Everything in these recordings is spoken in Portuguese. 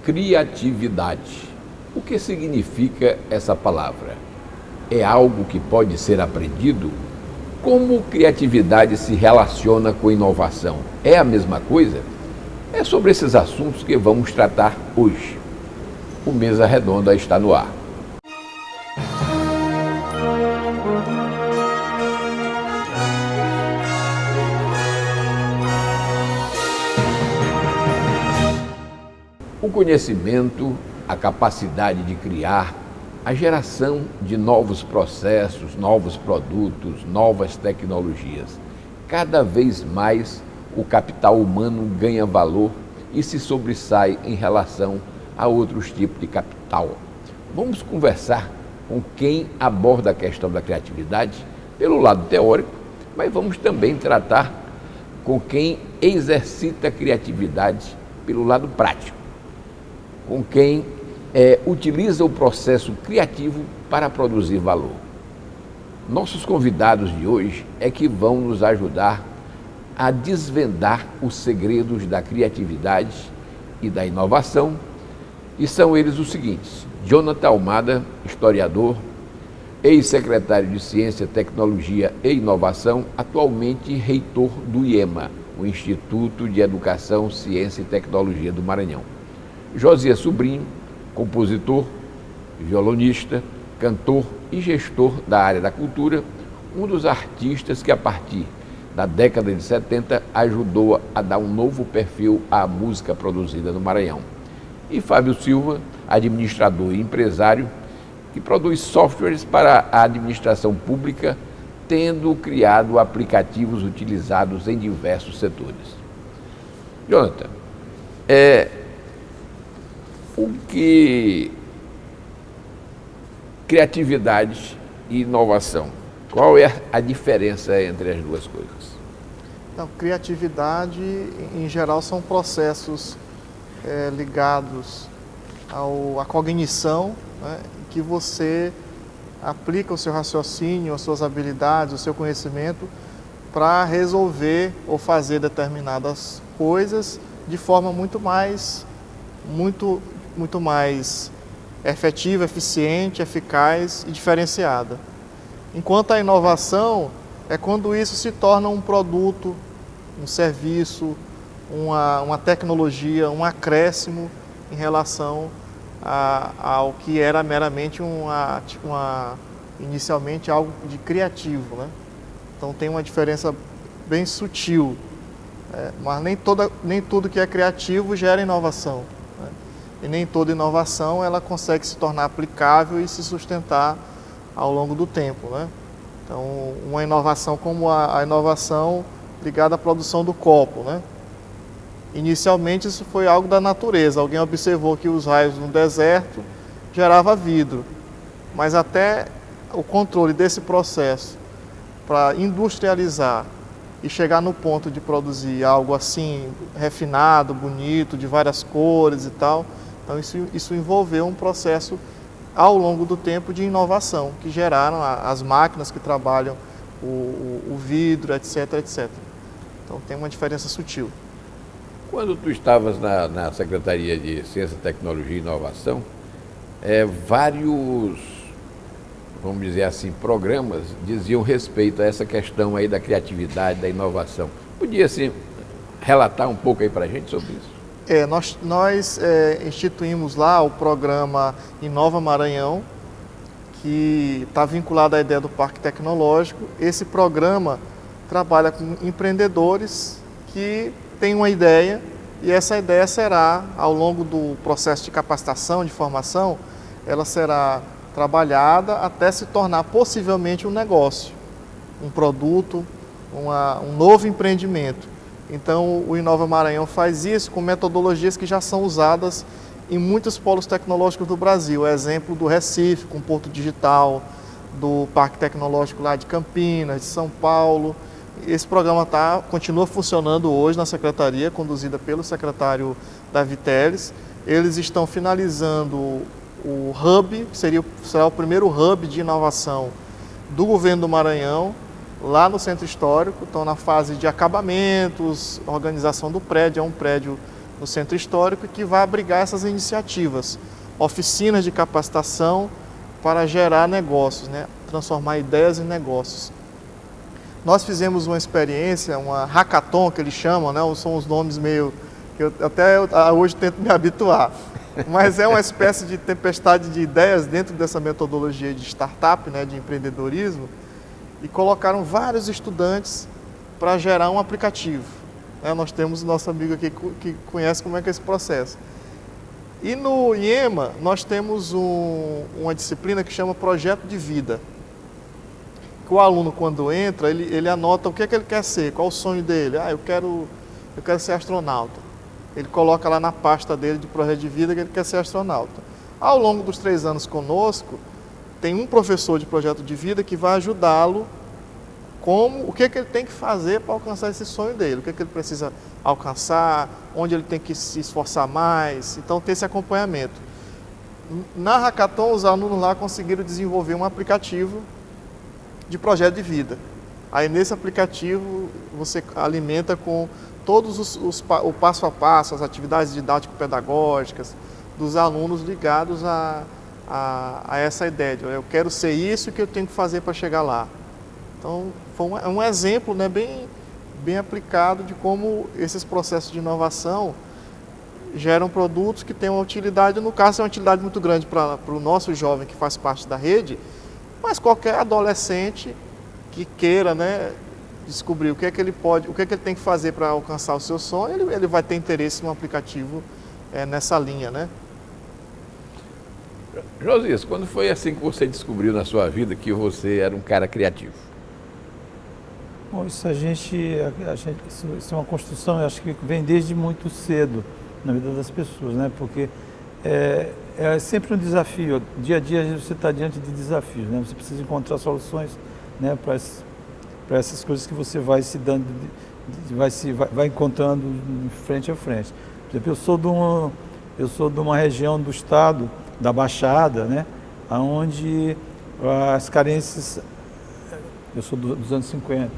Criatividade. O que significa essa palavra? É algo que pode ser aprendido? Como criatividade se relaciona com inovação? É a mesma coisa? É sobre esses assuntos que vamos tratar hoje. O Mesa Redonda está no ar. O conhecimento, a capacidade de criar, a geração de novos processos, novos produtos, novas tecnologias. Cada vez mais o capital humano ganha valor e se sobressai em relação a outros tipos de capital. Vamos conversar com quem aborda a questão da criatividade pelo lado teórico, mas vamos também tratar com quem exercita a criatividade pelo lado prático, com quem utiliza o processo criativo para produzir valor. Nossos convidados de hoje é que vão nos ajudar a desvendar os segredos da criatividade e da inovação, e são eles os seguintes: Jonathan Almada, historiador, ex-secretário de Ciência, Tecnologia e Inovação, atualmente reitor do IEMA, o Instituto de Educação, Ciência e Tecnologia do Maranhão. Josias Sobrinho, compositor, violonista, cantor e gestor da área da cultura, um dos artistas que a partir da década de 70 ajudou a dar um novo perfil à música produzida no Maranhão. E Fábio Silva, administrador e empresário, que produz softwares para a administração pública, tendo criado aplicativos utilizados em diversos setores. Jonathan, o que criatividade e inovação? Qual é a diferença entre as duas coisas? Então, criatividade, em geral, são processos ligados à cognição, né, que você aplica o seu raciocínio, as suas habilidades, o seu conhecimento para resolver ou fazer determinadas coisas de forma muito mais efetiva, eficiente, eficaz e diferenciada. Enquanto a inovação é quando isso se torna um produto, um serviço, uma tecnologia, um acréscimo em relação ao que era meramente inicialmente algo de criativo, né? Então tem uma diferença bem sutil, mas nem tudo que é criativo gera inovação. E nem toda inovação ela consegue se tornar aplicável e se sustentar ao longo do tempo, né? Então, uma inovação como a inovação ligada à produção do copo, né? Inicialmente isso foi algo da natureza. Alguém observou que os raios no deserto geravam vidro, mas até o controle desse processo para industrializar e chegar no ponto de produzir algo assim refinado, bonito, de várias cores e tal. Então isso envolveu um processo ao longo do tempo de inovação, que geraram as máquinas que trabalham o vidro, etc, etc. Então tem uma diferença sutil. Quando tu estavas na Secretaria de Ciência, Tecnologia e Inovação, vários, vamos dizer assim, programas diziam respeito a essa questão aí da criatividade, da inovação. Podia, assim, relatar um pouco aí para a gente sobre isso? Nós instituímos lá o programa Inova Maranhão, que está vinculado à ideia do Parque Tecnológico. Esse programa trabalha com empreendedores que têm uma ideia, e essa ideia será, ao longo do processo de capacitação, de formação, ela será trabalhada até se tornar possivelmente um negócio, um produto, um novo empreendimento. Então, o Inova Maranhão faz isso com metodologias que já são usadas em muitos polos tecnológicos do Brasil. Exemplo do Recife, com o Porto Digital, do Parque Tecnológico lá de Campinas, de São Paulo. Esse programa continua funcionando hoje na Secretaria, conduzida pelo secretário Davi Teles. Eles estão finalizando o hub, que será o primeiro hub de inovação do governo do Maranhão, lá no Centro Histórico. Estão na fase de acabamentos, organização do prédio, é um prédio no Centro Histórico que vai abrigar essas iniciativas, oficinas de capacitação para gerar negócios, né? Transformar ideias em negócios. Nós fizemos uma experiência, uma hackathon que eles chamam, né? São os nomes meio que eu hoje tento me habituar, mas é uma espécie de tempestade de ideias dentro dessa metodologia de startup, né? De empreendedorismo, e colocaram vários estudantes para gerar um aplicativo. Nós temos nosso amigo aqui que conhece como é que é esse processo. E no IEMA nós temos uma disciplina que chama Projeto de Vida. Que o aluno, quando entra, ele anota o que é que ele quer ser, qual o sonho dele. Eu quero ser astronauta. Ele coloca lá na pasta dele de projeto de vida que ele quer ser astronauta. Ao longo dos 3 anos conosco, tem um professor de projeto de vida que vai ajudá-lo o que ele tem que fazer para alcançar esse sonho dele, o que ele precisa alcançar, onde ele tem que se esforçar mais. Então tem esse acompanhamento. Na Hackathon, os alunos lá conseguiram desenvolver um aplicativo de projeto de vida. Aí nesse aplicativo você alimenta com todos o passo a passo, as atividades didático-pedagógicas dos alunos ligados a essa ideia de eu quero ser isso, o que eu tenho que fazer para chegar lá. Então foi um exemplo, né, bem aplicado de como esses processos de inovação geram produtos que têm uma utilidade. No caso, é uma utilidade muito grande para o nosso jovem que faz parte da rede, mas qualquer adolescente que queira, né, descobrir o que é que ele tem que fazer para alcançar o seu sonho, ele vai ter interesse num aplicativo nessa linha, né? Josias, quando foi assim que você descobriu na sua vida que você era um cara criativo? Bom, isso isso é uma construção, eu acho que vem desde muito cedo na vida das pessoas, né? Porque é sempre um desafio. Dia a dia você está diante de desafios, né? Você precisa encontrar soluções, né, para essas coisas que você vai se dando, vai encontrando frente a frente. Por exemplo, eu sou de uma região do estado, da Baixada, né, onde as carências, eu sou dos anos 50,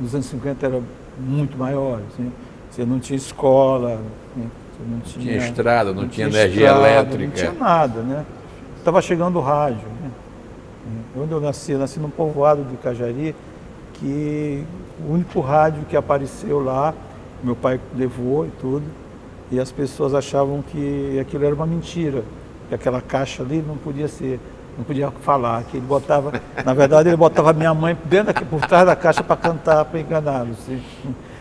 nos anos 50 era muito maior, assim, você não tinha escola, né, você não tinha estrada, não tinha energia elétrica. Não tinha nada, né? Estava chegando o rádio, né? Onde eu nasci num povoado do Cajari, que o único rádio que apareceu lá, meu pai levou e tudo, e as pessoas achavam que aquilo era uma mentira, que aquela caixa ali não podia falar, que ele botava, na verdade ele botava minha mãe por trás da caixa para cantar, para enganá-los.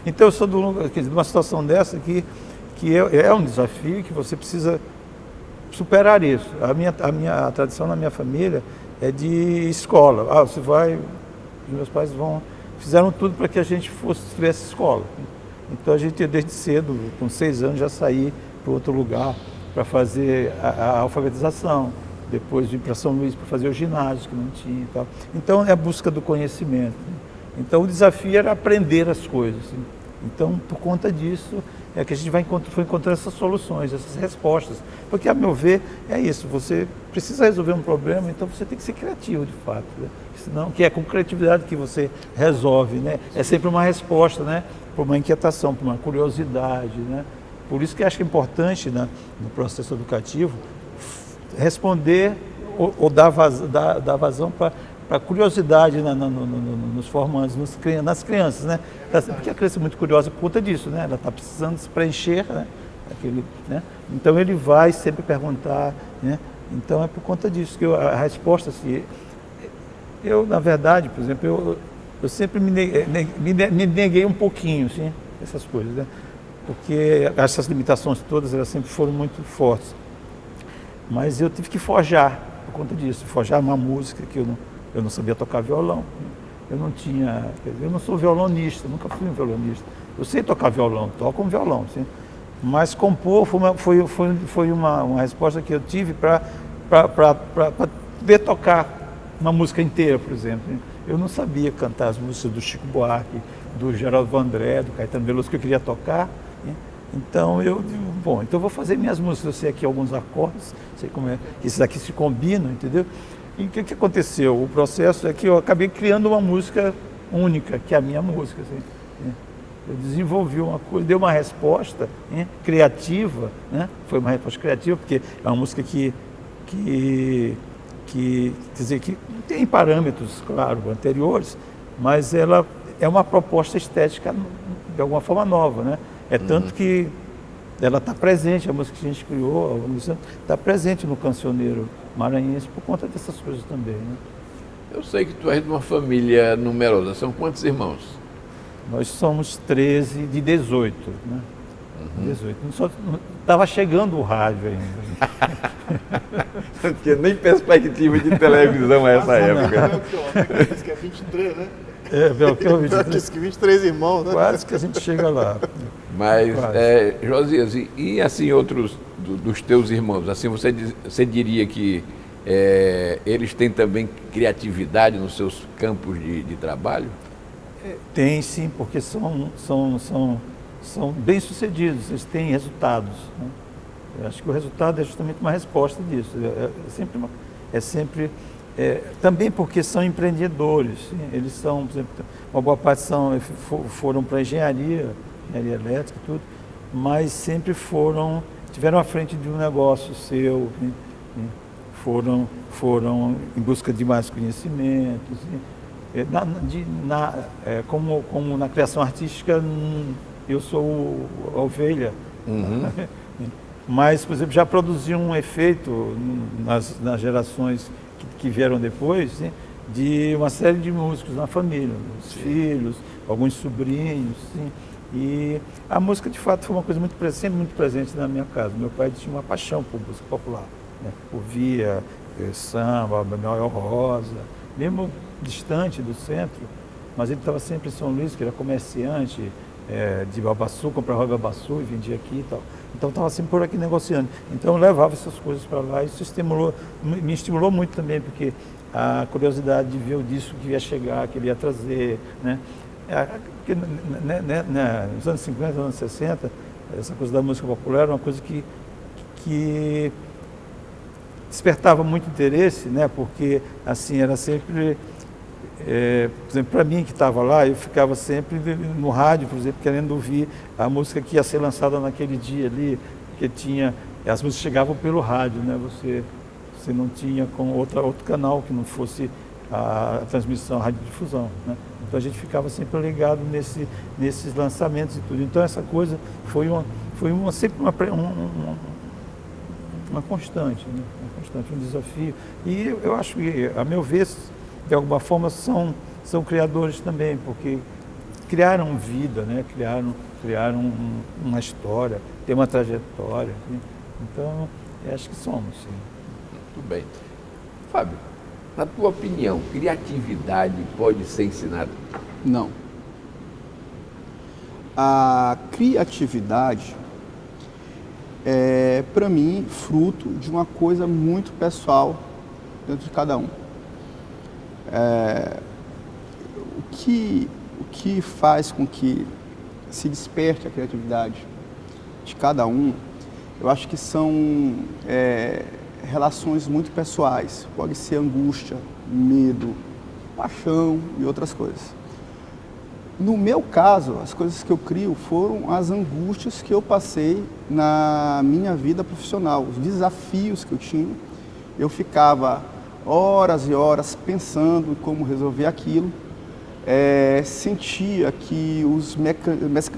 Então eu sou de uma situação dessa que é um desafio, que você precisa superar isso. A tradição na minha família é de escola. Os meus pais fizeram tudo para que a gente tivesse escola. Então a gente desde cedo, com 6 anos, já saí para outro lugar para fazer a alfabetização. Depois vim para São Luís para fazer o ginásio, que não tinha e tal. Então é a busca do conhecimento. Então o desafio era aprender as coisas. Então, por conta disso, é que a gente foi encontrando essas soluções, essas respostas. Porque, a meu ver, é isso. Você precisa resolver um problema, então você tem que ser criativo, de fato. Né? Senão, que é com criatividade que você resolve, né? É sempre uma resposta, né, para uma inquietação, para uma curiosidade, né? Por isso que eu acho que é importante, né, no processo educativo, responder ou dar vazão para a curiosidade nos formandos, nas crianças, né? Porque a criança é muito curiosa por conta disso, né? Ela está precisando se preencher, né? Né? Então ele vai sempre perguntar, né? Então é por conta disso que a resposta, assim, eu na verdade, por exemplo, eu sempre me neguei um pouquinho, assim, essas coisas, né? Porque essas limitações todas, elas sempre foram muito fortes. Mas eu tive que forjar por conta disso, forjar uma música que eu não sabia tocar violão. Eu não sou violonista, nunca fui um violonista. Eu sei tocar violão, toco um violão, sim. Mas compor foi uma resposta que eu tive para poder tocar uma música inteira, por exemplo. Eu não sabia cantar as músicas do Chico Buarque, do Geraldo Vandré, do Caetano Veloso, que eu queria tocar. Então eu bom, então eu vou fazer minhas músicas, eu sei aqui alguns acordes, sei como é, esses aqui se combinam, entendeu? E o que aconteceu? O processo é que eu acabei criando uma música única, que é a minha música, assim, né? Eu desenvolvi uma coisa, dei uma resposta, né, criativa, né? Foi uma resposta criativa, porque é uma música que quer dizer, que tem parâmetros, claro, anteriores, mas ela é uma proposta estética de alguma forma nova, né? É tanto que ela está presente, a música que a gente criou, está presente no cancioneiro maranhense por conta dessas coisas também, né? Eu sei que tu és de uma família numerosa. São quantos irmãos? Nós somos 13 de 18, né? 18. Estava chegando o rádio ainda. Não tinha nem perspectiva de televisão nessa época. Diz que é 23, né? Belchior 23. Diz que 23 irmãos, né? Quase que a gente chega lá. Mas, Josias, e assim outros dos teus irmãos, assim você diria que eles têm também criatividade nos seus campos de trabalho? Tem sim, porque são bem-sucedidos, eles têm resultados, né? Eu acho que o resultado é justamente uma resposta disso. Também porque são empreendedores, sim? Eles são, por exemplo, uma boa parte foram para engenharia elétrica e tudo, mas sempre tiveram à frente de um negócio seu, né? Foram em busca de mais conhecimentos. Como na criação artística, eu sou a ovelha. Mas, por exemplo, já produziu um efeito nas gerações que vieram depois, né, de uma série de músicos na família, os filhos, alguns sobrinhos. Sim. E a música, de fato, foi uma coisa sempre muito presente na minha casa. Meu pai tinha uma paixão por música popular, né? Ouvia samba, Noel Rosa, mesmo distante do centro, mas ele estava sempre em São Luís, que era comerciante de Babaçu, comprava Babaçu e vendia aqui e tal. Então estava sempre por aqui negociando. Então eu levava essas coisas para lá e isso me estimulou muito também, porque a curiosidade de ver o disco que ia chegar, que ele ia trazer, né? Porque, nos anos 50, nos anos 60, essa coisa da música popular era uma coisa que despertava muito interesse, né? Porque assim era sempre, por exemplo, para mim que estava lá, eu ficava sempre no rádio, por exemplo, querendo ouvir a música que ia ser lançada naquele dia ali, porque as músicas chegavam pelo rádio, né? Você não tinha com outro canal que não fosse a transmissão, a radiodifusão, né? Então a gente ficava sempre ligado nesses lançamentos e tudo. Então essa coisa sempre uma constante, né? Uma constante, um desafio. E eu acho que, a meu ver, de alguma forma são criadores também, porque criaram vida, né? Criaram uma história, tem uma trajetória, né? Então acho que somos, sim. Muito bem. Fábio, na tua opinião, criatividade pode ser ensinada? Não. A criatividade é, para mim, fruto de uma coisa muito pessoal dentro de cada um. O que faz com que se desperte a criatividade de cada um, eu acho que são relações muito pessoais. Pode ser angústia, medo, paixão e outras coisas. No meu caso, as coisas que eu crio foram as angústias que eu passei na minha vida profissional, os desafios que eu tinha. Eu ficava horas e horas pensando em como resolver aquilo. Sentia que os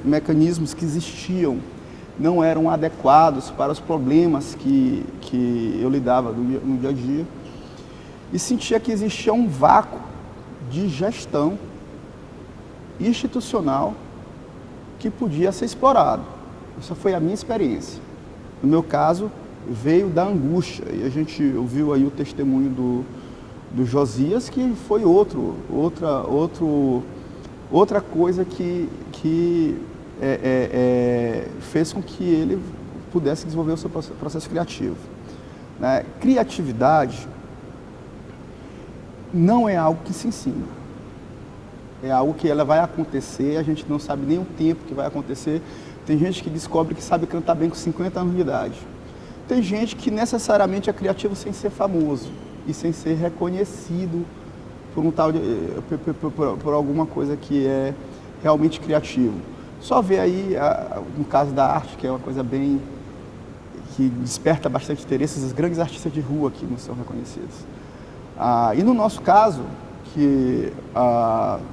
mecanismos que existiam não eram adequados para os problemas que eu lidava no dia a dia. E sentia que existia um vácuo de gestão institucional que podia ser explorado. Essa foi a minha experiência. No meu caso, veio da angústia. E a gente ouviu aí o testemunho do Josias, que foi outra coisa que fez com que ele pudesse desenvolver o seu processo criativo. Né? Criatividade não é algo que se ensina. É algo que ela vai acontecer, a gente não sabe nem o tempo que vai acontecer, Tem gente que descobre que sabe cantar bem com 50 anos de idade. Tem gente que necessariamente é criativo sem ser famoso e sem ser reconhecido por um tal de, por alguma coisa que é realmente criativo. Só ver aí, no caso da arte, que é uma coisa bem que desperta bastante interesse, os grandes artistas de rua que não são reconhecidos. E no nosso caso,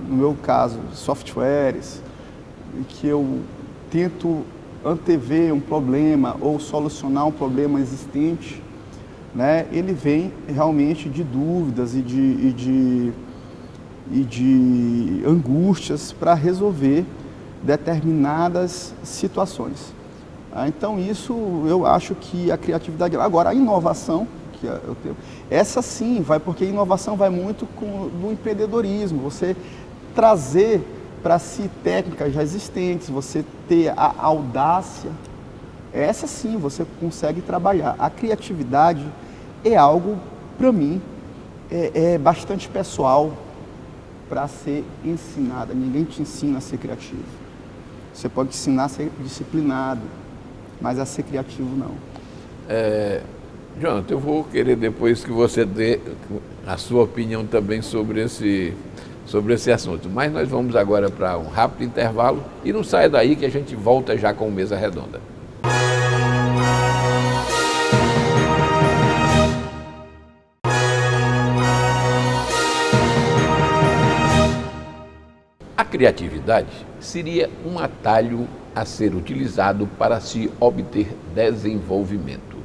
no meu caso, softwares, que eu tento antever um problema ou solucionar um problema existente, né, ele vem realmente de dúvidas e de angústias para resolver determinadas situações. Então isso eu acho que a criatividade... Agora, a inovação, que eu tenho, essa sim vai, porque a inovação vai muito do empreendedorismo, você trazer para si técnicas já existentes, você ter a audácia, essa sim você consegue trabalhar. A criatividade é algo, para mim, é bastante pessoal para ser ensinada. Ninguém te ensina a ser criativo. Você pode ensinar a ser disciplinado, mas a ser criativo não. Jonathan, eu vou querer depois que você dê a sua opinião também sobre esse assunto. Mas nós vamos agora para um rápido intervalo e não saia daí que a gente volta já com Mesa Redonda. A criatividade seria um atalho a ser utilizado para se obter desenvolvimento.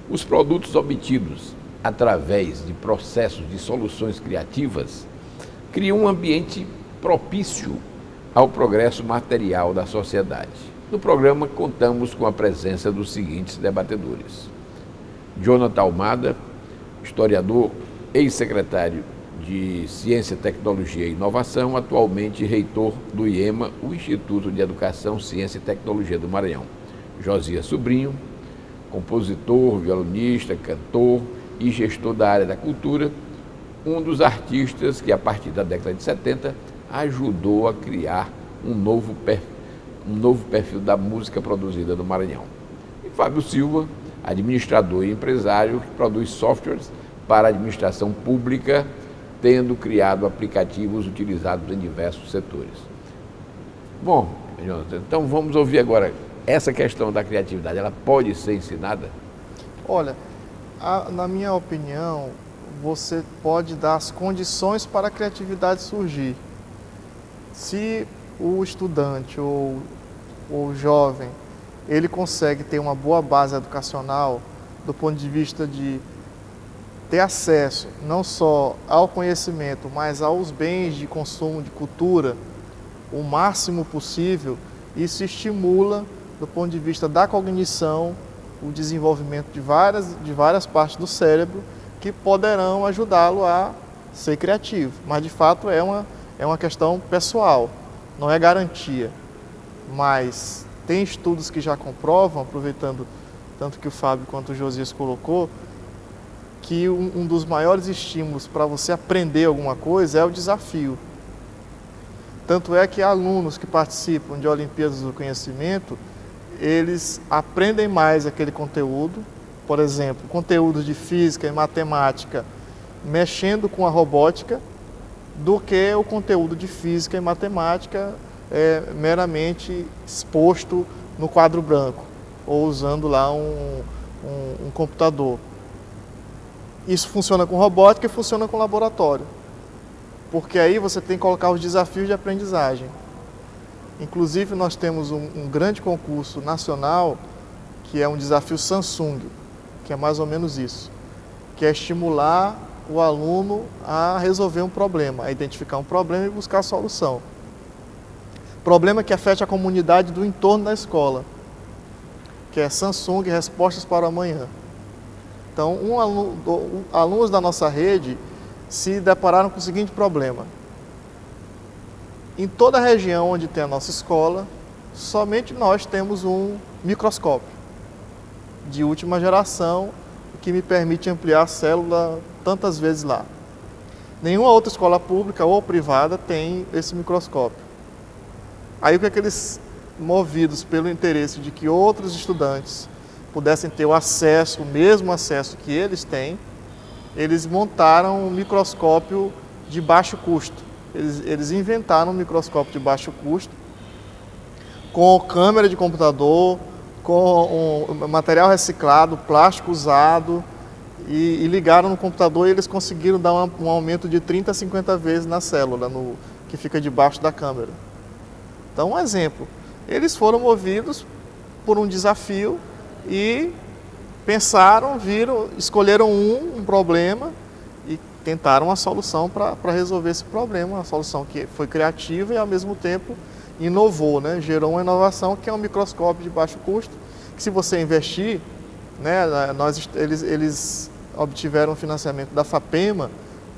Os produtos obtidos através de processos de soluções criativas criam um ambiente propício ao progresso material da sociedade. No programa, contamos com a presença dos seguintes debatedores: Jonathan Almada, historiador, ex-secretário de Ciência, Tecnologia e Inovação, atualmente reitor do IEMA, o Instituto de Educação, Ciência e Tecnologia do Maranhão. Josias Sobrinho, compositor, violonista, cantor e gestor da área da cultura, um dos artistas que, a partir da década de 70, ajudou a criar um novo perfil da música produzida no Maranhão. E Fábio Silva, administrador e empresário que produz softwares para a administração pública, tendo criado aplicativos utilizados em diversos setores. Bom, Jonathan, então vamos ouvir agora essa questão da criatividade. Ela pode ser ensinada? Olha, na minha opinião, você pode dar as condições para a criatividade surgir. Se o estudante ou o jovem, ele consegue ter uma boa base educacional do ponto de vista de ter acesso não só ao conhecimento, mas aos bens de consumo, de cultura, o máximo possível, isso estimula, do ponto de vista da cognição, o desenvolvimento de várias partes do cérebro que poderão ajudá-lo a ser criativo. Mas, de fato, é uma questão pessoal, não é garantia. Mas tem estudos que já comprovam, aproveitando tanto que o Fábio quanto o Josias colocou, que um dos maiores estímulos para você aprender alguma coisa é o desafio. Tanto é que alunos que participam de Olimpíadas do Conhecimento, eles aprendem mais aquele conteúdo, por exemplo, conteúdos de física e matemática, mexendo com a robótica, do que o conteúdo de física e matemática meramente exposto no quadro branco, ou usando lá um computador. Isso funciona com robótica e funciona com laboratório, porque aí você tem que colocar os desafios de aprendizagem. Inclusive, nós temos um grande concurso nacional, que é um desafio Samsung, que é mais ou menos isso, que é estimular o aluno a resolver um problema, a identificar um problema e buscar a solução. Problema que afeta a comunidade do entorno da escola, que é Samsung Respostas para o Amanhã. Então, alunos da nossa rede se depararam com o seguinte problema: em toda a região onde tem a nossa escola, somente nós temos um microscópio de última geração que me permite ampliar a célula tantas vezes lá. Nenhuma outra escola pública ou privada tem esse microscópio. Aí o que é que eles movidos pelo interesse de que outros estudantes pudessem ter o mesmo acesso que eles têm, eles montaram um microscópio de baixo custo. Eles inventaram um microscópio de baixo custo, com câmera de computador, com material reciclado, plástico usado, e ligaram no computador e eles conseguiram dar um aumento de 30 a 50 vezes na célula, que fica debaixo da câmera. Então, um exemplo. Eles foram movidos por um desafio e pensaram, escolheram um problema e tentaram uma solução para resolver esse problema, uma solução que foi criativa e ao mesmo tempo inovou, né? Gerou uma inovação que é um microscópio de baixo custo, que se você investir, né, eles obtiveram um financiamento da FAPEMA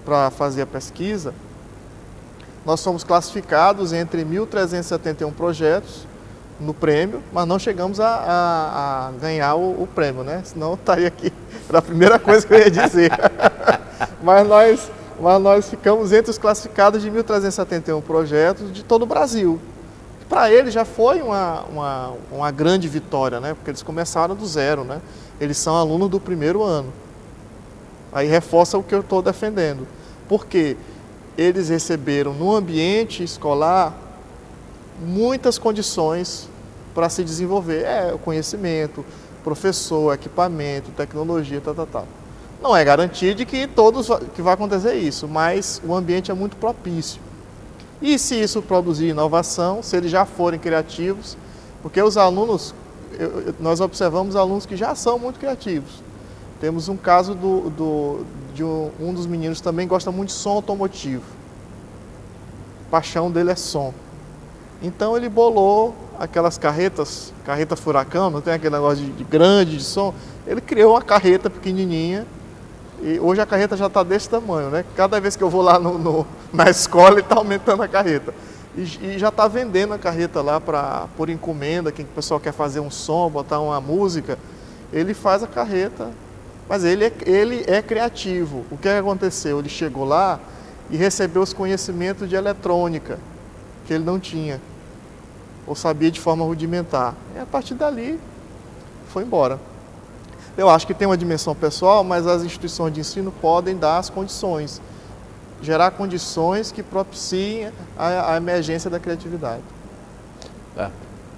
para fazer a pesquisa. Nós somos classificados entre 1.371 projetos no prêmio, mas não chegamos a ganhar o prêmio, né? Senão eu estaria aqui, era a primeira coisa que eu ia dizer. mas nós ficamos entre os classificados de 1.371 projetos de todo o Brasil. Para eles já foi uma grande vitória, né? Porque eles começaram do zero, né? Eles são alunos do primeiro ano. Aí reforça o que eu estou defendendo. Porque eles receberam no ambiente escolar muitas condições para se desenvolver. O conhecimento, professor, equipamento, tecnologia, tal. Não é garantia de que que vai acontecer isso, mas o ambiente é muito propício. E se isso produzir inovação, se eles já forem criativos, porque os alunos, nós observamos alunos que já são muito criativos. Temos um caso de um dos meninos também gosta muito de som automotivo. A paixão dele é som. Então ele bolou aquelas carreta furacão, não tem aquele negócio de grande de som? Ele criou uma carreta pequenininha e hoje a carreta já está desse tamanho, né? Cada vez que eu vou lá na escola ele está aumentando a carreta. E já está vendendo a carreta lá por encomenda, quem o pessoal quer fazer um som, botar uma música, ele faz a carreta. Mas ele é criativo. O que aconteceu? Ele chegou lá e recebeu os conhecimentos de eletrônica, que ele não tinha, ou sabia de forma rudimentar. E a partir dali, foi embora. Eu acho que tem uma dimensão pessoal, mas as instituições de ensino podem dar as condições, gerar condições que propiciem a emergência da criatividade. Tá.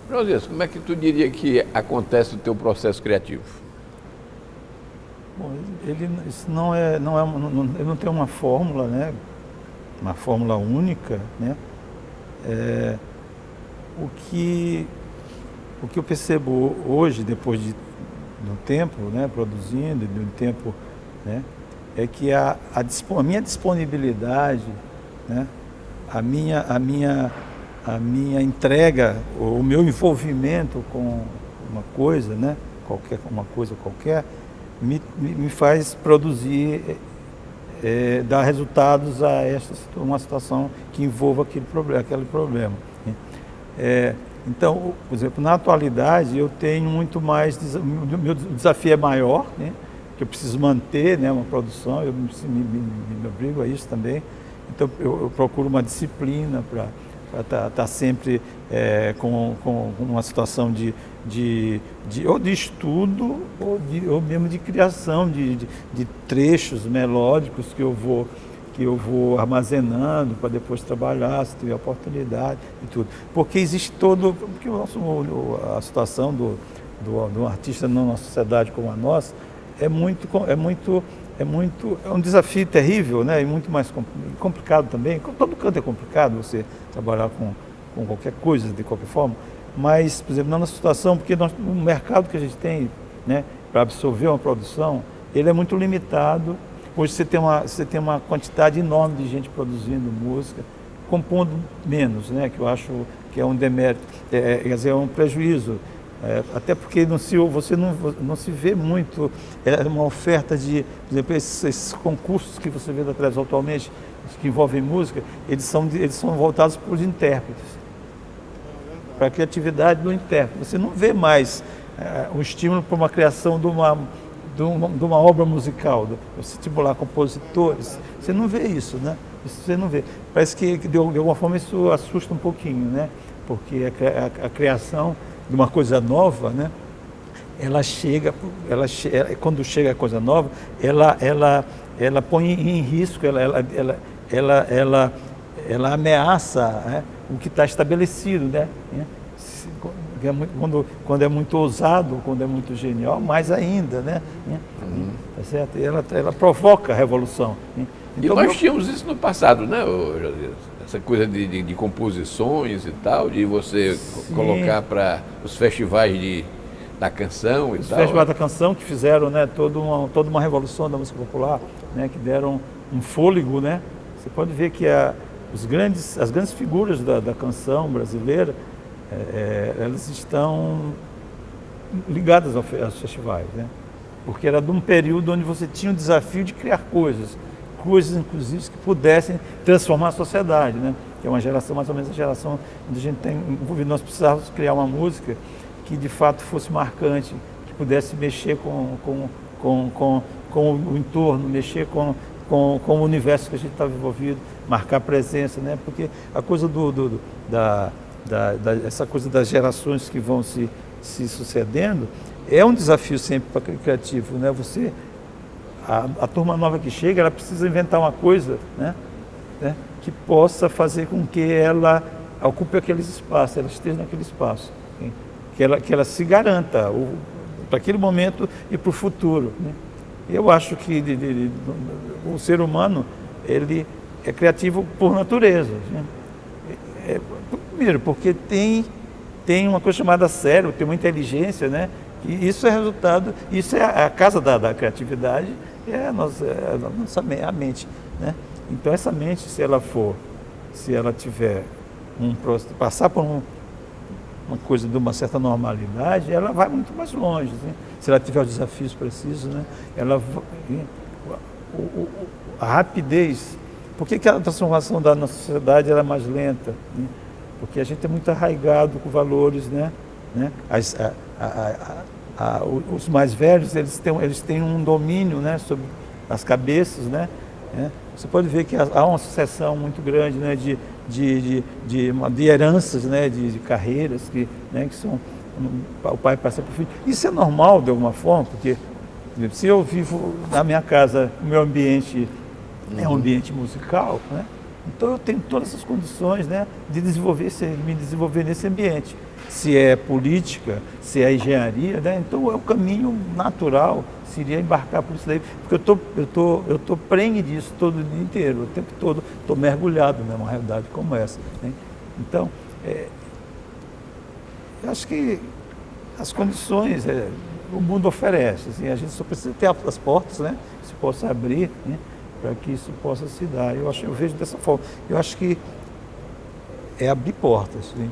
Josias, como é que tu diria que acontece o teu processo criativo? Bom, isso ele não tem uma fórmula, né? Uma fórmula única, né? O que eu percebo hoje, depois de um tempo, né, produzindo, de um tempo, né, é que a minha disponibilidade, né, a minha entrega, o meu envolvimento com uma coisa, né, uma coisa qualquer, me faz produzir, dar resultados a uma situação que envolva aquele problema. Então, por exemplo, na atualidade eu tenho muito mais, o meu desafio é maior, né, que eu preciso manter, né, uma produção, eu me obrigo a isso também. Então eu procuro uma disciplina para estar sempre com uma situação ou de estudo ou mesmo de criação de trechos melódicos que eu vou armazenando para depois trabalhar, se tiver oportunidade e tudo. Porque existe porque a situação do artista numa sociedade como a nossa é um desafio terrível, né? E muito mais complicado também. Todo canto é complicado você trabalhar com qualquer coisa, de qualquer forma. Mas, por exemplo, na nossa situação, porque o mercado que a gente tem, né, para absorver uma produção, ele é muito limitado. Hoje você tem uma quantidade enorme de gente produzindo música, compondo menos, né, que eu acho que é um demérito, quer dizer, é um prejuízo. Até porque você não se vê muito uma oferta de, por exemplo, esses concursos que você vê da televisão atualmente, que envolvem música, eles são voltados para os intérpretes, para a criatividade do intérprete. Você não vê mais um estímulo para uma criação de uma obra musical, você estimular compositores, você não vê isso, né? Isso você não vê. Parece que de alguma forma isso assusta um pouquinho, né? porque a criação de uma coisa nova, né? Quando chega a coisa nova, ela põe em risco, ela ameaça, né, o que está estabelecido, né? Quando é muito ousado, quando é muito genial, mais ainda, né? Tá certo? Ela provoca a revolução. Então, nós tínhamos isso no passado, né, Josias? Essa coisa de composições e tal, de você colocar para os festivais da canção e os tal. festivais da canção que fizeram, né, toda uma revolução da música popular, né, que deram um fôlego, né? Você pode ver que as grandes figuras da canção brasileira, elas estão ligadas aos festivais, né? Porque era de um período onde você tinha o desafio de criar coisas inclusive que pudessem transformar a sociedade, né? Que é uma geração, mais ou menos a geração onde a gente tem envolvido. Nós precisávamos criar uma música que de fato fosse marcante, que pudesse mexer com o entorno, mexer com o universo que a gente estava envolvido, marcar presença, né? Porque a coisa essa coisa das gerações que vão se sucedendo é um desafio sempre para o criativo, né? A turma nova que chega, ela precisa inventar uma coisa, né? Que possa fazer com que ela ocupe aqueles espaços, ela esteja naquele espaço, hein? Que ela se garanta para aquele momento e para o futuro, né? Eu acho que o ser humano, ele é criativo por natureza, né? Primeiro, porque tem uma coisa chamada cérebro, tem uma inteligência, né? E isso é resultado, isso é a casa da criatividade, a mente, né? Então essa mente, se ela tiver passar por uma coisa de uma certa normalidade, ela vai muito mais longe, né? Se ela tiver os desafios precisos, né? A rapidez. Por que a transformação da nossa sociedade é mais lenta, né? Porque a gente é muito arraigado com valores, né? Os mais velhos, eles têm um domínio, né, sobre as cabeças, né? Você pode ver que há uma sucessão muito grande, né, de heranças, né, de carreiras que são, o pai passa para o filho. Isso é normal de alguma forma, porque se eu vivo na minha casa, o meu ambiente é um ambiente musical, né? Então eu tenho todas essas condições, né, de me desenvolver nesse ambiente. Se é política, se é engenharia, né? Então o caminho natural seria embarcar por isso daí, porque eu tô prenhe disso todo o dia inteiro, o tempo todo estou mergulhado numa realidade como essa, né? Então, eu acho que as condições o mundo oferece, assim, a gente só precisa ter as portas, né, que se possa abrir, né, para que isso possa se dar. Eu vejo dessa forma. Eu acho que é abrir portas, né?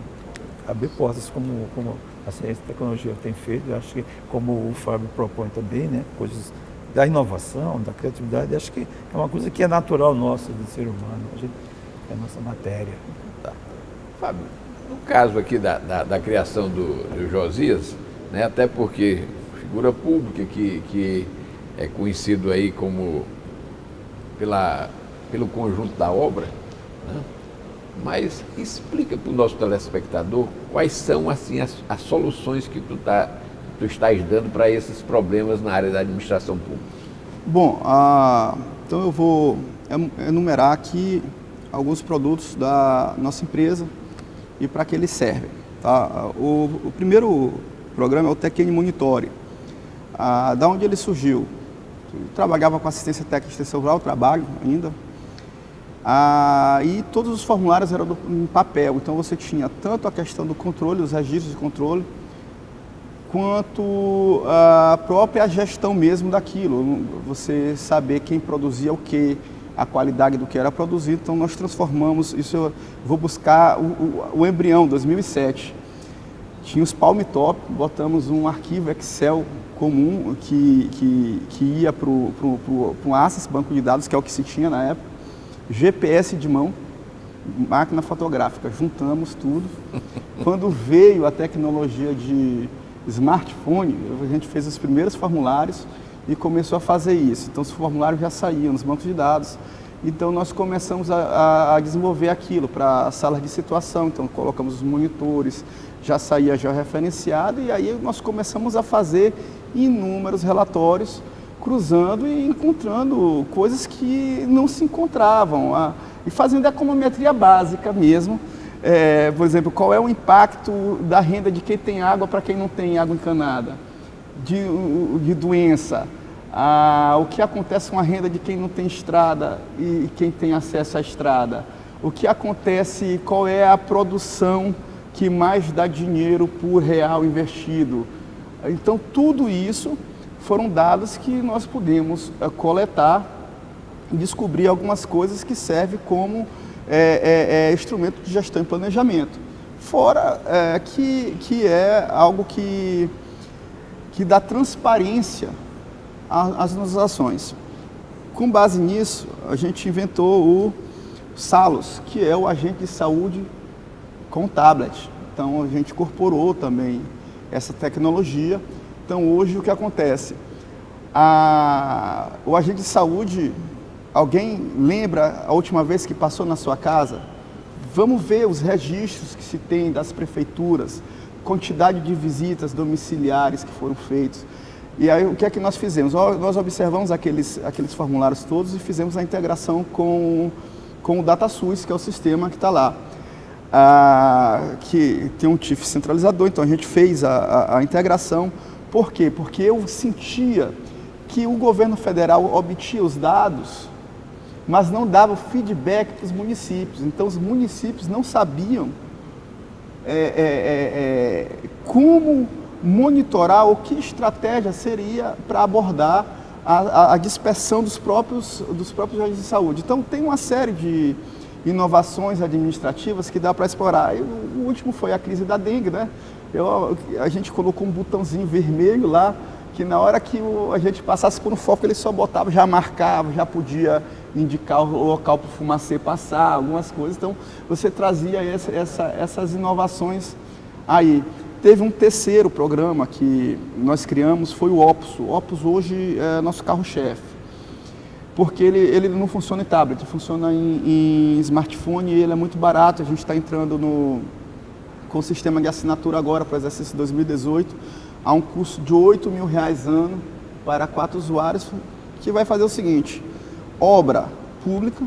Abrir portas como a ciência e a tecnologia tem feito. Eu acho que, como o Fábio propõe também, né, coisas da inovação, da criatividade, acho que é uma coisa que é natural nossa, do ser humano, é a nossa matéria. Tá. Fábio, no caso aqui da criação do Josias, né, até porque figura pública que é conhecido aí como pelo conjunto da obra, né? Mas explica para o nosso telespectador quais são assim, as soluções que tu estás dando para esses problemas na área da administração pública. Bom, então eu vou enumerar aqui alguns produtos da nossa empresa e para que eles servem. Tá? O primeiro programa é o TechN Monitore. Da onde ele surgiu? Eu trabalhava com assistência técnica de extensão rural, trabalho ainda. E todos os formulários eram em papel, então você tinha tanto a questão do controle, os registros de controle, quanto a própria gestão mesmo daquilo, você saber quem produzia o que, a qualidade do que era produzido. Então nós transformamos, isso eu vou buscar o embrião, 2007, tinha os Palm Top, botamos um arquivo Excel comum que ia para um Access, banco de dados, que é o que se tinha na época, GPS de mão, máquina fotográfica, juntamos tudo. Quando veio a tecnologia de smartphone, a gente fez os primeiros formulários e começou a fazer isso. Então os formulários já saíam nos bancos de dados, Então nós começamos a desenvolver aquilo para salas de situação, então colocamos os monitores, já saía georreferenciado e aí nós começamos a fazer inúmeros relatórios, cruzando e encontrando coisas que não se encontravam, e fazendo a econometria básica mesmo. Por exemplo, qual é o impacto da renda de quem tem água para quem não tem água encanada, de doença, o que acontece com a renda de quem não tem estrada e quem tem acesso à estrada, o que acontece, qual é a produção que mais dá dinheiro por real investido. Então, tudo isso foram dados que nós pudemos coletar e descobrir algumas coisas que servem como instrumento de gestão e planejamento. Fora que é algo que dá transparência às nossas ações. Com base nisso, a gente inventou o Salos, que é o agente de saúde com tablet. Então, a gente incorporou também essa tecnologia. Então, hoje, o que acontece? O agente de saúde, alguém lembra a última vez que passou na sua casa? Vamos ver os registros que se tem das prefeituras, quantidade de visitas domiciliares que foram feitas. E aí, o que é que nós fizemos? Nós observamos aqueles formulários todos e fizemos a integração com o DataSUS, que é o sistema que está lá. Que tem um TIF centralizador, então a gente fez a integração. Por quê? Porque eu sentia que o governo federal obtinha os dados, mas não dava feedback para os municípios. Então os municípios não sabiam como monitorar ou que estratégia seria para abordar a dispersão dos próprios agentes de saúde. Então tem uma série de inovações administrativas que dá para explorar. E o último foi a crise da dengue, né? A gente colocou um botãozinho vermelho lá, que na hora que a gente passasse por um foco, ele só botava, já marcava, já podia indicar o local para o fumacê passar, algumas coisas. Então, você trazia essas inovações aí. Teve um terceiro programa que nós criamos, foi o Opus. O Opus hoje é nosso carro-chefe, porque ele não funciona em tablet, funciona em smartphone e ele é muito barato. A gente está entrando com o sistema de assinatura agora para o exercício 2018, há um custo de R$8.000 ano para 4 usuários, que vai fazer o seguinte: obra pública,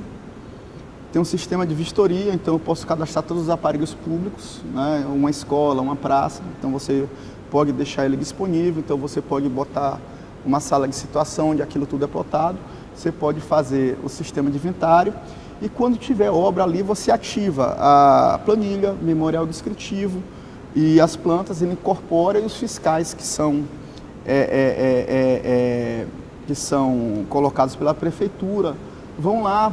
tem um sistema de vistoria, então eu posso cadastrar todos os aparelhos públicos, né? Uma escola, uma praça, então você pode deixar ele disponível, então você pode botar uma sala de situação onde aquilo tudo é plotado, você pode fazer o sistema de inventário e quando tiver obra ali você ativa a planilha, memorial descritivo e as plantas, ele incorpora e os fiscais que são colocados pela prefeitura vão lá,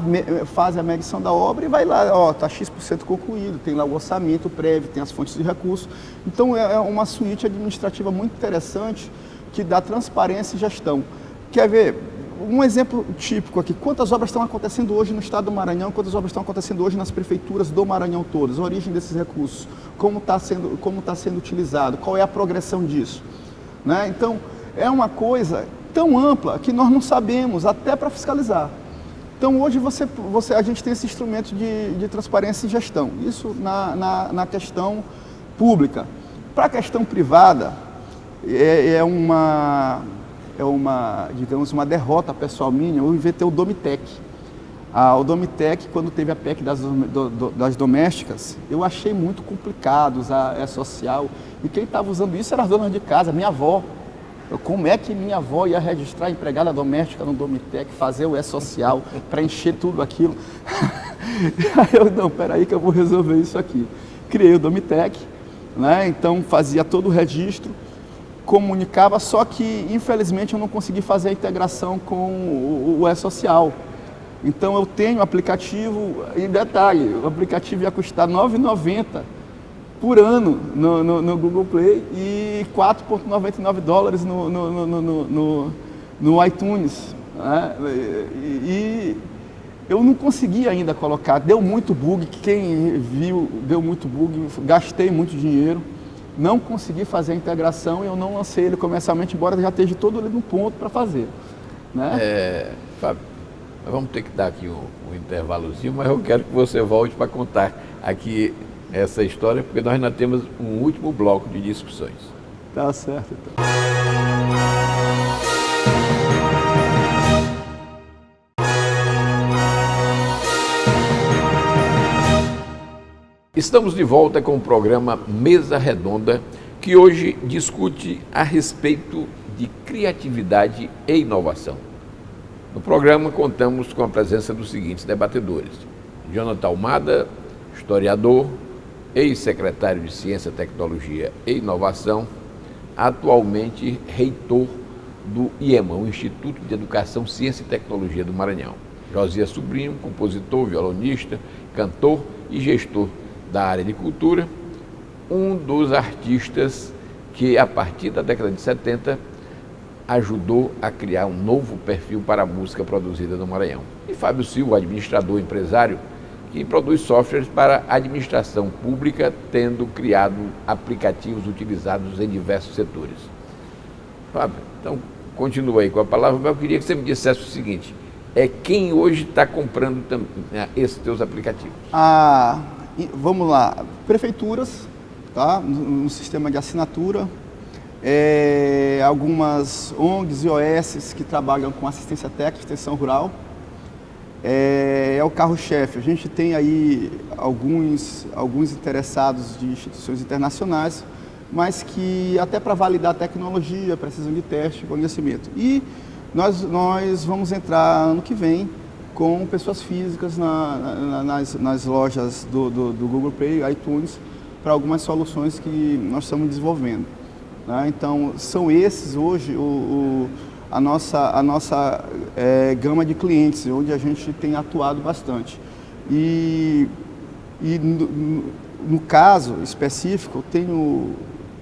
fazem a medição da obra e vai lá, está X% concluído, tem lá o orçamento prévio, tem as fontes de recursos. Então é uma suíte administrativa muito interessante que dá transparência e gestão. Quer ver um exemplo típico aqui? Quantas obras estão acontecendo hoje no estado do Maranhão, quantas obras estão acontecendo hoje nas prefeituras do Maranhão todas, a origem desses recursos, como está sendo utilizado, qual é a progressão disso, né? Então é uma coisa tão ampla que nós não sabemos até para fiscalizar. Então hoje a gente tem esse instrumento de transparência e gestão, isso na questão pública. Para a questão privada, digamos, uma derrota pessoal minha. Eu inventei o Domitec. O Domitec, quando teve a PEC das domésticas, eu achei muito complicado usar social, e quem estava usando isso era as donas de casa, minha avó. Como é que minha avó ia registrar a empregada doméstica no Domitec, fazer o E-Social, preencher tudo aquilo? Aí eu, não, peraí que eu vou resolver isso aqui. Criei o Domitec, né? Então fazia todo o registro, comunicava, só que infelizmente eu não consegui fazer a integração com o E-Social. Então eu tenho o aplicativo, e detalhe, o aplicativo ia custar R$ 9,90 por ano no Google Play e $4,99 no iTunes, né? E eu não consegui ainda colocar, deu muito bug, quem viu, deu muito bug, gastei muito dinheiro, não consegui fazer a integração e eu não lancei ele comercialmente, embora já esteja todo ali no ponto para fazer, né? Fábio, Nós vamos ter que dar aqui um intervalozinho, mas eu quero que você volte para contar aqui essa história, porque nós ainda temos um último bloco de discussões. Tá certo, então. Estamos de volta com o programa Mesa Redonda, que hoje discute a respeito de criatividade e inovação. No programa contamos com a presença dos seguintes debatedores: Jonathan Almada, historiador, ex-secretário de Ciência, Tecnologia e Inovação, atualmente reitor do IEMA, o Instituto de Educação, Ciência e Tecnologia do Maranhão. Josias Sobrinho, compositor, violonista, cantor e gestor da área de cultura, um dos artistas que, a partir da década de 70, ajudou a criar um novo perfil para a música produzida no Maranhão. E Fábio Silva, administrador, empresário, que produz softwares para a administração pública, tendo criado aplicativos utilizados em diversos setores. Fábio, então continua aí com a palavra, mas eu queria que você me dissesse o seguinte: quem hoje está comprando esses teus aplicativos? Vamos lá, prefeituras, tá? No sistema de assinatura, algumas ONGs e OS que trabalham com assistência técnica, extensão rural, é o carro-chefe. A gente tem aí alguns interessados de instituições internacionais, mas que até para validar a tecnologia precisam de teste e conhecimento. E nós vamos entrar ano que vem com pessoas físicas nas lojas do Google Play, iTunes, para algumas soluções que nós estamos desenvolvendo. Né? Então, são esses hoje a nossa gama de clientes, onde a gente tem atuado bastante. E no caso específico, eu tenho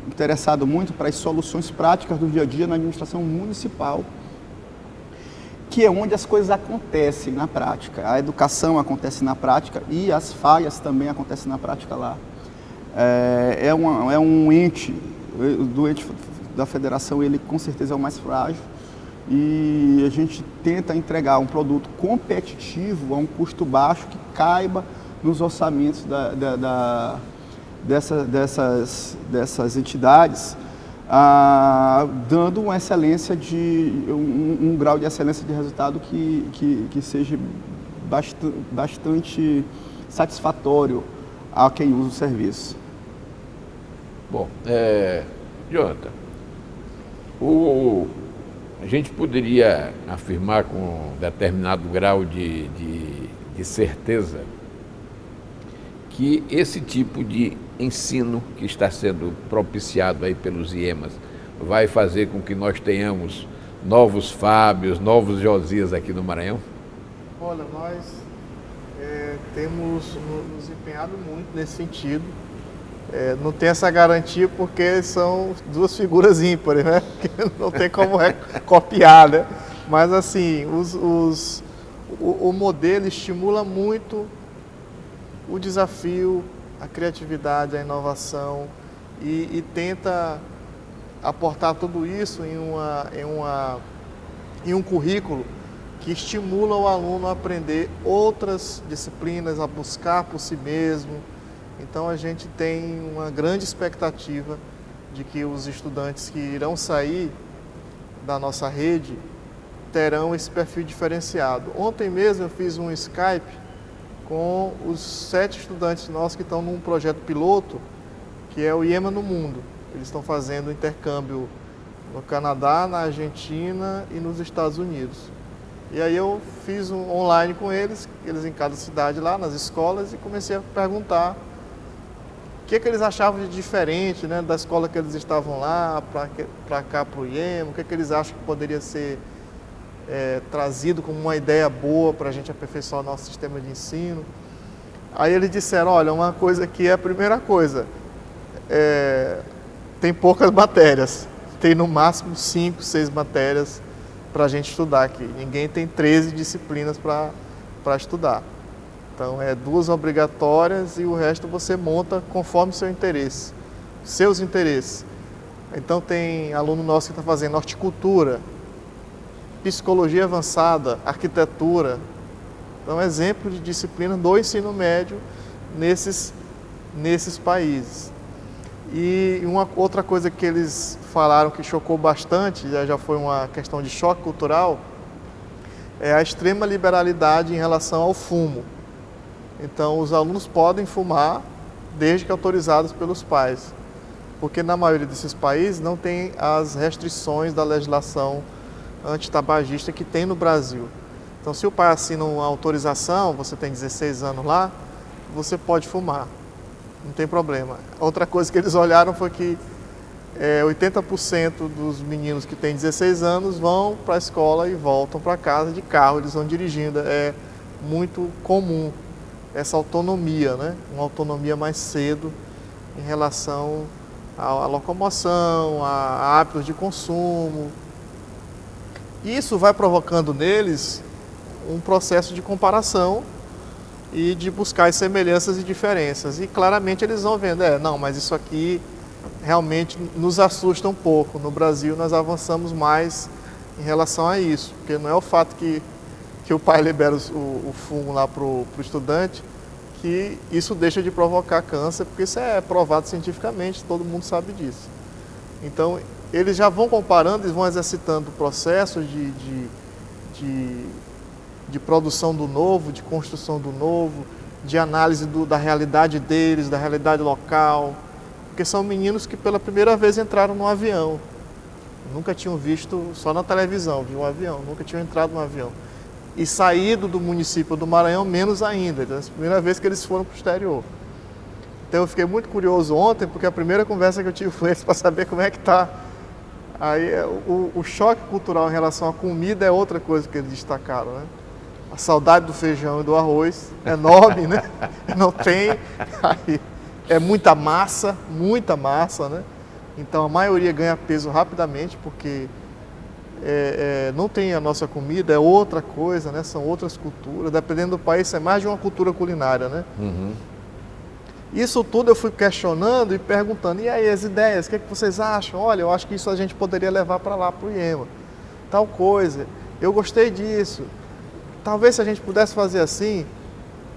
interessado muito para as soluções práticas do dia a dia na administração municipal, que é onde as coisas acontecem na prática. A educação acontece na prática e as falhas também acontecem na prática lá. É um ente, do ente da federação, ele com certeza é o mais frágil, e a gente tenta entregar um produto competitivo a um custo baixo que caiba nos orçamentos dessas entidades, dando uma excelência um grau de excelência de resultado que seja bastante satisfatório a quem usa o serviço. Bom, Jonathan, a gente poderia afirmar com determinado grau de certeza que esse tipo de ensino que está sendo propiciado aí pelos IEMAs vai fazer com que nós tenhamos novos Fábios, novos Josias aqui no Maranhão? Olha, nós temos nos empenhado muito nesse sentido. Não tem essa garantia porque são duas figuras ímpares, né? Que não tem como copiar, né? Mas assim, o modelo estimula muito o desafio, a criatividade, a inovação e tenta aportar tudo isso em um currículo que estimula o aluno a aprender outras disciplinas, a buscar por si mesmo. Então a gente tem uma grande expectativa de que os estudantes que irão sair da nossa rede terão esse perfil diferenciado. Ontem mesmo eu fiz um Skype com os 7 estudantes nossos que estão num projeto piloto, que é o IEMA no Mundo. Eles estão fazendo intercâmbio no Canadá, na Argentina e nos Estados Unidos. E aí eu fiz um online com eles em cada cidade lá, nas escolas, e comecei a perguntar o que eles achavam de diferente, né, da escola que eles estavam lá, para cá, para o IEMA, o que eles acham que poderia ser trazido como uma ideia boa para a gente aperfeiçoar o nosso sistema de ensino. Aí eles disseram, olha, uma coisa que é a primeira coisa, tem poucas matérias, tem no máximo 5, 6 matérias para a gente estudar aqui. Ninguém tem 13 disciplinas para estudar. Então, 2 obrigatórias e o resto você monta conforme o seu interesse, seus interesses. Então, tem aluno nosso que está fazendo horticultura, psicologia avançada, arquitetura, Então, exemplo de disciplina do ensino médio nesses países. E uma outra coisa que eles falaram que chocou bastante, já foi uma questão de choque cultural, é a extrema liberalidade em relação ao fumo. Então, os alunos podem fumar desde que autorizados pelos pais, porque na maioria desses países não tem as restrições da legislação antitabagista que tem no Brasil. Então, se o pai assina uma autorização, você tem 16 anos lá, você pode fumar, não tem problema. Outra coisa que eles olharam foi que 80% dos meninos que têm 16 anos vão para a escola e voltam para casa de carro, eles vão dirigindo. É muito comum essa autonomia, né? Uma autonomia mais cedo em relação à locomoção, a hábitos de consumo. Isso vai provocando neles um processo de comparação e de buscar as semelhanças e diferenças. E claramente eles vão vendo, não, mas isso aqui realmente nos assusta um pouco. No Brasil nós avançamos mais em relação a isso, porque não é o fato que o pai libera o fumo lá para o estudante que isso deixa de provocar câncer, porque isso é provado cientificamente, todo mundo sabe disso. Então, eles já vão comparando, eles vão exercitando o processo de produção do novo, de construção do novo, de análise da realidade deles, da realidade local, porque são meninos que pela primeira vez entraram num avião. Nunca tinham visto, só na televisão, viu um avião, nunca tinham entrado num avião. E saído do município do Maranhão, menos ainda. Então, é a primeira vez que eles foram para o exterior. Então eu fiquei muito curioso ontem, porque a primeira conversa que eu tive com eles para saber como é que está. Aí o choque cultural em relação à comida é outra coisa que eles destacaram, né? A saudade do feijão e do arroz, enorme, né? Não tem. Aí, é muita massa, né? Então a maioria ganha peso rapidamente, porque não tem a nossa comida, é outra coisa, né? São outras culturas, dependendo do país, é mais de uma cultura culinária, né? Uhum. Isso tudo eu fui questionando e perguntando, e aí as ideias, o que vocês acham? Olha, eu acho que isso a gente poderia levar para lá, para o IEMA, tal coisa, eu gostei disso, talvez se a gente pudesse fazer assim,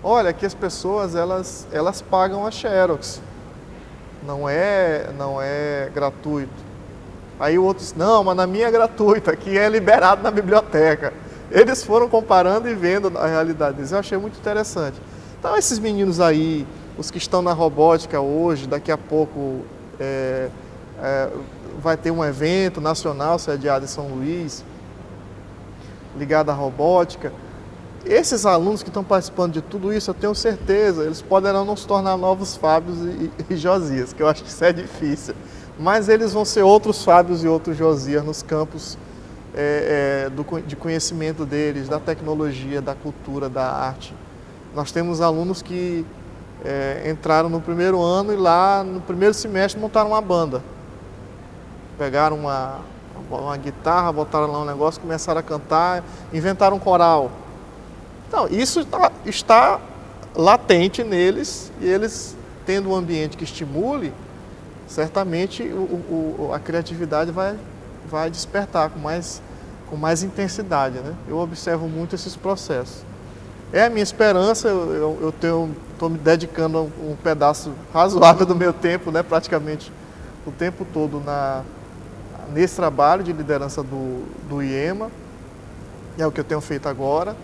olha, que as pessoas, elas pagam a Xerox, não é gratuito. Aí o outro disse, não, mas na minha é gratuito, aqui é liberado na biblioteca. Eles foram comparando e vendo a realidade deles. Eu achei muito interessante. Então esses meninos aí, os que estão na robótica hoje, daqui a pouco vai ter um evento nacional sediado em São Luís, ligado à robótica. Esses alunos que estão participando de tudo isso, eu tenho certeza, eles poderão não se tornar novos Fábios e Josias, que eu acho que isso é difícil. Mas eles vão ser outros Fábios e outros Josias nos campos de conhecimento deles, da tecnologia, da cultura, da arte. Nós temos alunos que entraram no primeiro ano e lá no primeiro semestre montaram uma banda. Pegaram uma guitarra, botaram lá um negócio, começaram a cantar, inventaram um coral. Então, isso está latente neles e eles, tendo um ambiente que estimule, certamente a criatividade vai despertar com mais intensidade, né? Eu observo muito esses processos. É a minha esperança, eu estou me dedicando um pedaço razoável do meu tempo, né? Praticamente o tempo todo nesse trabalho de liderança do IEMA, é o que eu tenho feito agora,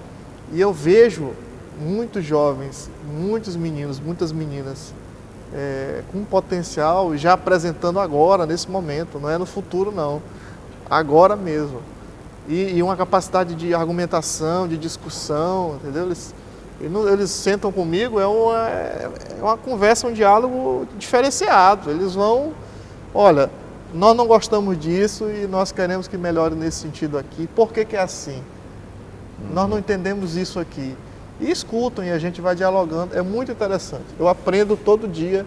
e eu vejo muitos jovens, muitos meninos, muitas meninas, com potencial, já apresentando agora, nesse momento, não é no futuro não, agora mesmo. E uma capacidade de argumentação, de discussão, entendeu? Eles sentam comigo, é uma conversa, um diálogo diferenciado. Eles vão, olha, nós não gostamos disso e nós queremos que melhore nesse sentido aqui. Por que é assim? Nós não entendemos isso aqui. E escutam e a gente vai dialogando, é muito interessante. Eu aprendo todo dia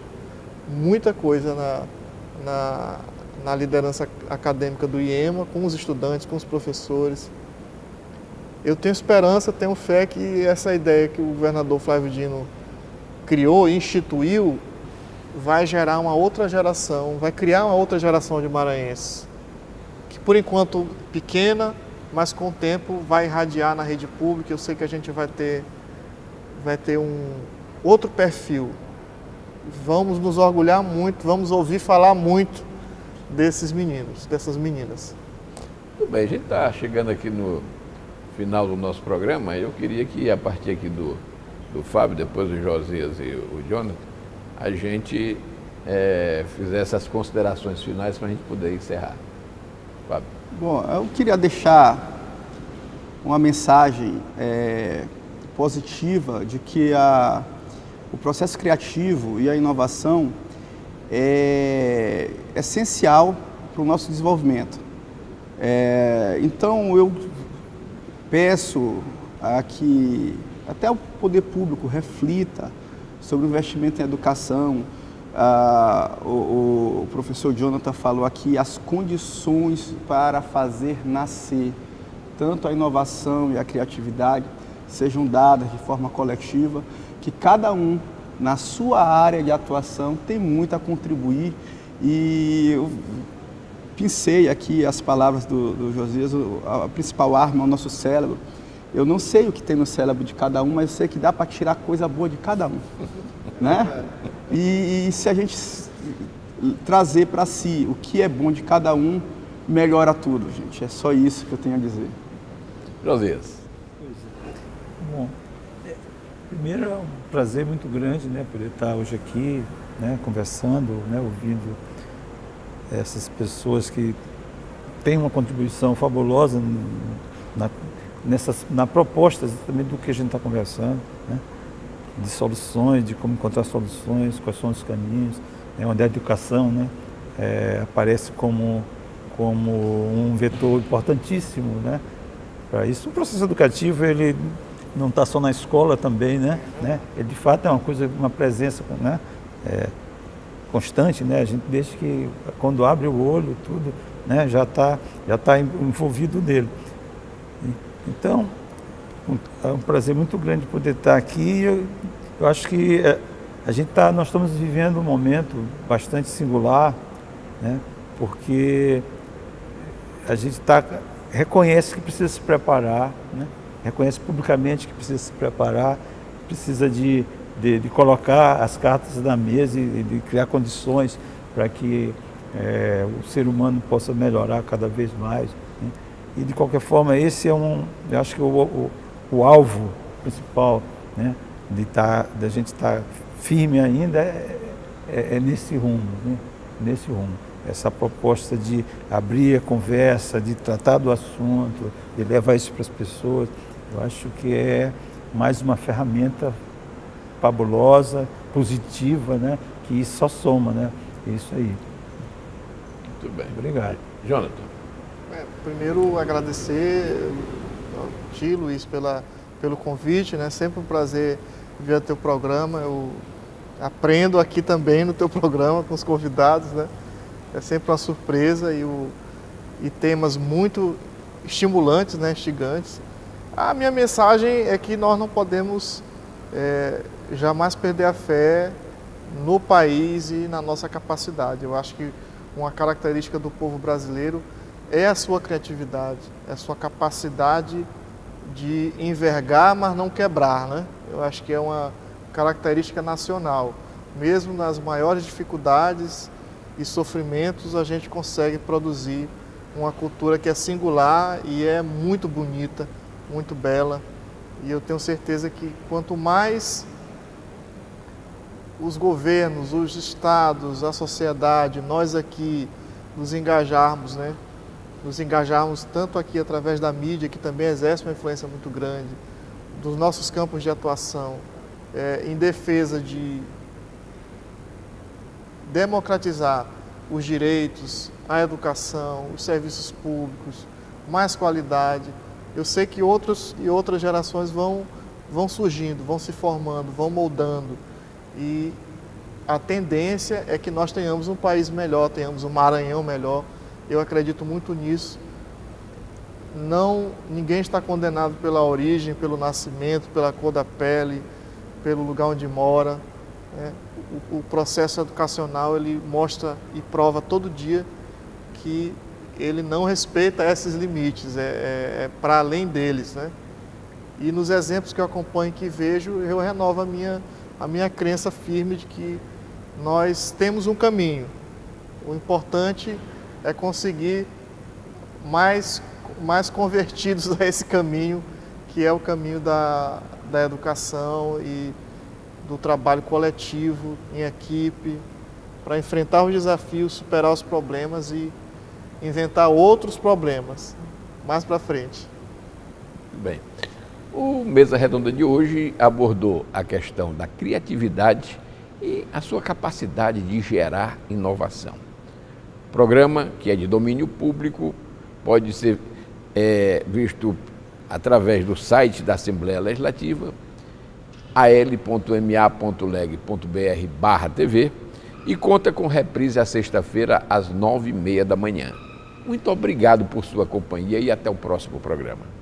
muita coisa na liderança acadêmica do IEMA, com os estudantes, com os professores. Eu tenho esperança, tenho fé que essa ideia que o governador Flávio Dino criou e instituiu vai gerar uma outra geração, vai criar uma outra geração de maranhenses, que por enquanto pequena, mas com o tempo vai irradiar na rede pública. Eu sei que a gente vai ter vai ter um outro perfil. Vamos nos orgulhar muito, vamos ouvir falar muito desses meninos, dessas meninas. Tudo bem, a gente está chegando aqui no final do nosso programa. Eu queria que, a partir aqui do Fábio, depois do Josias e o Jonathan, a gente fizesse as considerações finais para a gente poder encerrar. Fábio. Bom, eu queria deixar uma mensagem positiva de que o processo criativo e a inovação é essencial para o nosso desenvolvimento. Então, eu peço a que até o poder público reflita sobre o investimento em educação. O professor Jonathan falou aqui as condições para fazer nascer tanto a inovação e a criatividade sejam dadas de forma coletiva, que cada um na sua área de atuação tem muito a contribuir. E eu pincei aqui as palavras do Josias, a principal arma é o nosso cérebro. Eu não sei o que tem no cérebro de cada um, mas eu sei que dá para tirar coisa boa de cada um, né? E se a gente trazer para si o que é bom de cada um, melhora tudo, gente. É só isso que eu tenho a dizer. Josias. Bom, primeiro é um prazer muito grande, né, poder estar hoje aqui, né, conversando, né, ouvindo essas pessoas que têm uma contribuição fabulosa na proposta também do que a gente está conversando, né, de soluções, de como encontrar soluções, quais são os caminhos, né, onde a educação, né, aparece como um vetor importantíssimo, né, para isso. O processo educativo, ele não está só na escola também, né? Ele de fato é uma coisa, uma presença, né? Constante, né? A gente desde que quando abre o olho, tudo, né? Já tá envolvido nele. Então, é um prazer muito grande poder estar aqui. Eu acho que nós estamos vivendo um momento bastante singular, né? Porque a gente reconhece que precisa se preparar, né? Reconhece publicamente que precisa se preparar, precisa de colocar as cartas na mesa e de criar condições para que o ser humano possa melhorar cada vez mais, né? E de qualquer forma, esse eu acho que o alvo principal, né, da gente estar firme ainda é nesse rumo, né? Nesse rumo. Essa proposta de abrir a conversa, de tratar do assunto, de levar isso para as pessoas, eu acho que é mais uma ferramenta fabulosa, positiva, né? Que só soma, né? É isso aí. Muito bem. Obrigado. Jonathan. Primeiro, agradecer ao ti, Luiz, pelo convite, né? Sempre um prazer vir ao teu programa. Eu aprendo aqui também no teu programa com os convidados, né? É sempre uma surpresa e temas muito estimulantes, né, instigantes. A minha mensagem é que nós não podemos jamais perder a fé no país e na nossa capacidade. Eu acho que uma característica do povo brasileiro é a sua criatividade, é a sua capacidade de envergar, mas não quebrar, né? Eu acho que é uma característica nacional. Mesmo nas maiores dificuldades e sofrimentos, a gente consegue produzir uma cultura que é singular e é muito bonita, muito bela. E eu tenho certeza que quanto mais os governos, os estados, a sociedade, nós aqui nos engajarmos, né? Nos engajarmos tanto aqui através da mídia, que também exerce uma influência muito grande, dos nossos campos de atuação, em defesa de democratizar os direitos, a educação, os serviços públicos, mais qualidade. Eu sei que outras gerações vão surgindo, vão se formando, vão moldando. E a tendência é que nós tenhamos um país melhor, tenhamos um Maranhão melhor. Eu acredito muito nisso. Ninguém está condenado pela origem, pelo nascimento, pela cor da pele, pelo lugar onde mora, né? O processo educacional, ele mostra e prova todo dia que ele não respeita esses limites, para além deles, né? E nos exemplos que eu acompanho e que vejo, eu renovo a minha crença firme de que nós temos um caminho. O importante é conseguir mais convertidos a esse caminho, que é o caminho da educação e do trabalho coletivo, em equipe, para enfrentar os desafios, superar os problemas e inventar outros problemas mais para frente. Bem, o Mesa Redonda de hoje abordou a questão da criatividade e a sua capacidade de gerar inovação. Programa que é de domínio público, pode ser visto através do site da Assembleia Legislativa, al.ma.leg.br/TV, e conta com reprise à sexta-feira às 9h30 da manhã. Muito obrigado por sua companhia e até o próximo programa.